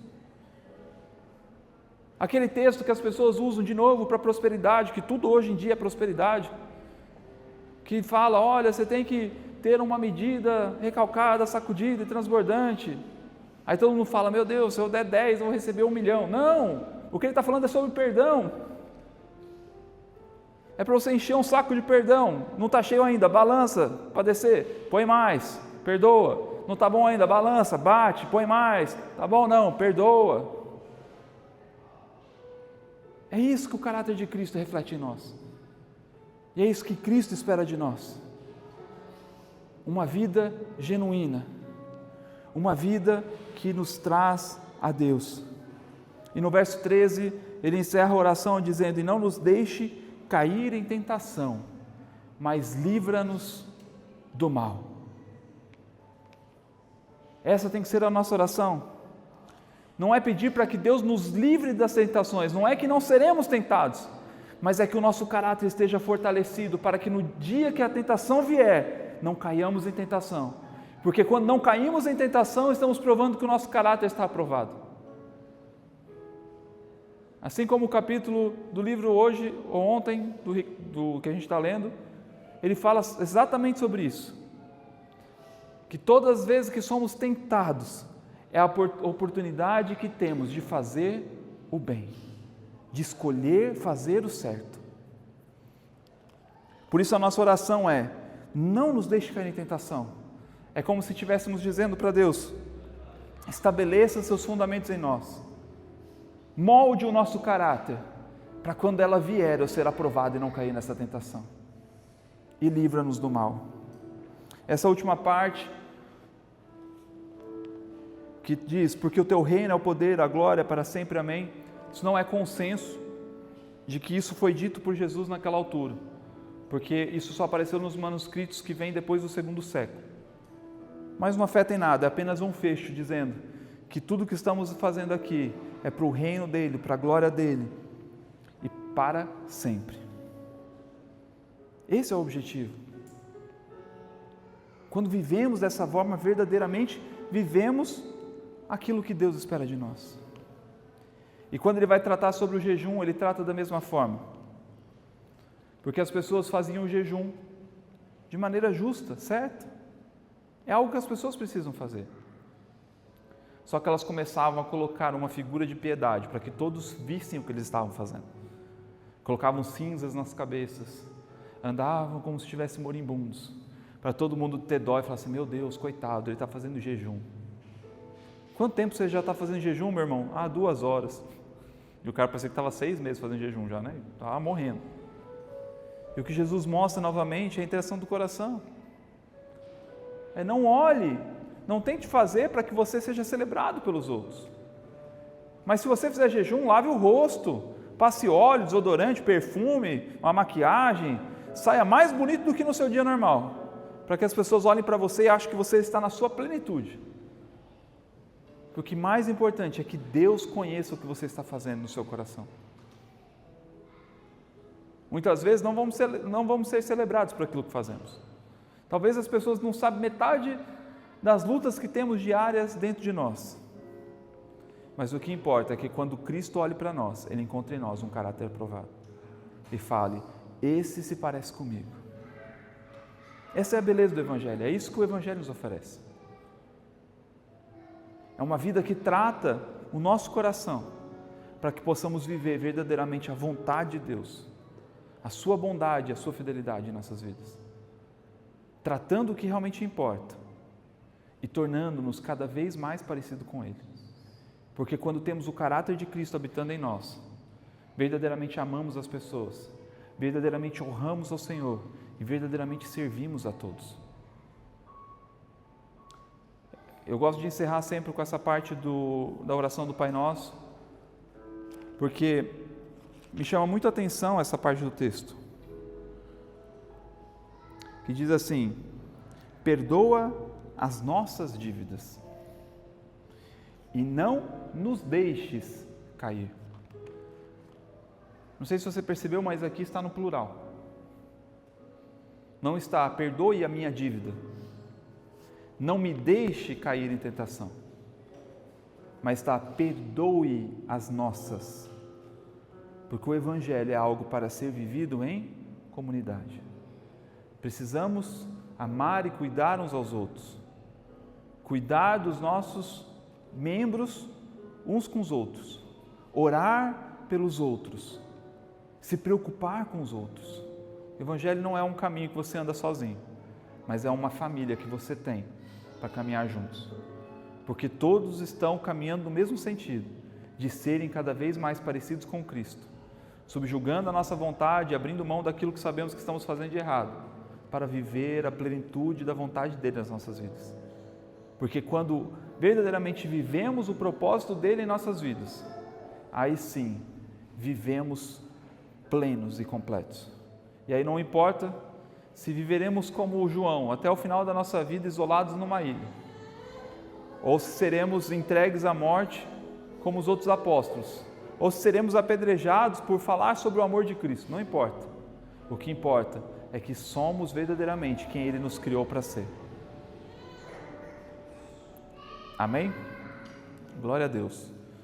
A: Aquele texto que as pessoas usam de novo para prosperidade, que tudo hoje em dia é prosperidade, que fala, olha, você tem que ter uma medida recalcada, sacudida e transbordante. Aí todo mundo fala, meu Deus, se eu der 10 eu vou receber 1 milhão. Não, o que ele está falando é sobre perdão. É para você encher um saco de perdão, não está cheio ainda, balança para descer, põe mais, perdoa. Não está bom ainda, balança, bate, põe mais, está bom não, perdoa. É isso que o caráter de Cristo reflete em nós. E é isso que Cristo espera de nós. Uma vida genuína. Uma vida que nos traz a Deus. E no verso 13, ele encerra a oração dizendo, e não nos deixe cair em tentação, mas livra-nos do mal. Essa tem que ser a nossa oração. Não é pedir para que Deus nos livre das tentações, não é que não seremos tentados, mas é que o nosso caráter esteja fortalecido para que no dia que a tentação vier, não caiamos em tentação. Porque quando não caímos em tentação, estamos provando que o nosso caráter está aprovado. Assim como o capítulo do livro hoje, ou ontem, do que a gente está lendo, ele fala exatamente sobre isso. Que todas as vezes que somos tentados, é a oportunidade que temos de fazer o bem, de escolher fazer o certo. Por isso a nossa oração é, não nos deixe cair em tentação. É como se estivéssemos dizendo para Deus, estabeleça seus fundamentos em nós, molde o nosso caráter, para quando ela vier eu ser aprovado e não cair nessa tentação. E livra-nos do mal. Essa última parte, que diz, porque o teu reino é o poder, a glória para sempre, amém. Isso não é consenso de que isso foi dito por Jesus naquela altura, porque isso só apareceu nos manuscritos que vêm depois do 2º século. Mas não afeta em nada, é apenas um fecho dizendo que tudo que estamos fazendo aqui é para o reino dele, para a glória dele e para sempre. Esse é o objetivo. Quando vivemos dessa forma, verdadeiramente vivemos aquilo que Deus espera de nós. E quando ele vai tratar sobre o jejum, ele trata da mesma forma. Porque as pessoas faziam o jejum de maneira justa, certo? É algo que as pessoas precisam fazer. Só que elas começavam a colocar uma figura de piedade para que todos vissem o que eles estavam fazendo. Colocavam cinzas nas cabeças, andavam como se estivessem moribundos, para todo mundo ter dó e falar assim, meu Deus, coitado, ele está fazendo jejum. Quanto tempo você já está fazendo jejum, meu irmão? 2 horas. E o cara parecia que estava 6 meses fazendo jejum já, né? Estava morrendo. E o que Jesus mostra novamente é a intenção do coração. É não olhe, não tente fazer para que você seja celebrado pelos outros. Mas se você fizer jejum, lave o rosto, passe óleo, desodorante, perfume, uma maquiagem, saia mais bonito do que no seu dia normal, para que as pessoas olhem para você e achem que você está na sua plenitude. Porque o que mais importante é que Deus conheça o que você está fazendo no seu coração. Muitas vezes não vamos ser celebrados por aquilo que fazemos. Talvez as pessoas não sabem metade das lutas que temos diárias dentro de nós. Mas o que importa é que quando Cristo olhe para nós, Ele encontre em nós um caráter aprovado. E fale, esse se parece comigo. Essa é a beleza do Evangelho, é isso que o Evangelho nos oferece. É uma vida que trata o nosso coração, para que possamos viver verdadeiramente a vontade de Deus, a sua bondade, a sua fidelidade em nossas vidas. Tratando o que realmente importa e tornando-nos cada vez mais parecidos com Ele. Porque quando temos o caráter de Cristo habitando em nós, verdadeiramente amamos as pessoas, verdadeiramente honramos ao Senhor e verdadeiramente servimos a todos. Eu gosto de encerrar sempre com essa parte da oração do Pai Nosso, porque me chama muito a atenção essa parte do texto, que diz assim, perdoa as nossas dívidas e não nos deixes cair. Não sei se você percebeu, mas aqui está no plural. Não está, perdoe a minha dívida, não me deixe cair em tentação, mas está, perdoe as nossas, porque o Evangelho é algo para ser vivido em comunidade. Precisamos amar e cuidar uns aos outros, cuidar dos nossos membros uns com os outros, orar pelos outros, se preocupar com os outros. O Evangelho não é um caminho que você anda sozinho, mas é uma família que você tem para caminhar juntos, porque todos estão caminhando no mesmo sentido, de serem cada vez mais parecidos com Cristo, subjugando a nossa vontade, abrindo mão daquilo que sabemos que estamos fazendo de errado, para viver a plenitude da vontade dele nas nossas vidas. Porque quando verdadeiramente vivemos o propósito dele em nossas vidas, aí sim, vivemos plenos e completos. E aí não importa se viveremos como o João, até o final da nossa vida isolados numa ilha, ou se seremos entregues à morte como os outros apóstolos, ou se seremos apedrejados por falar sobre o amor de Cristo, não importa. O que importa é que somos verdadeiramente quem Ele nos criou para ser. Amém? Glória a Deus.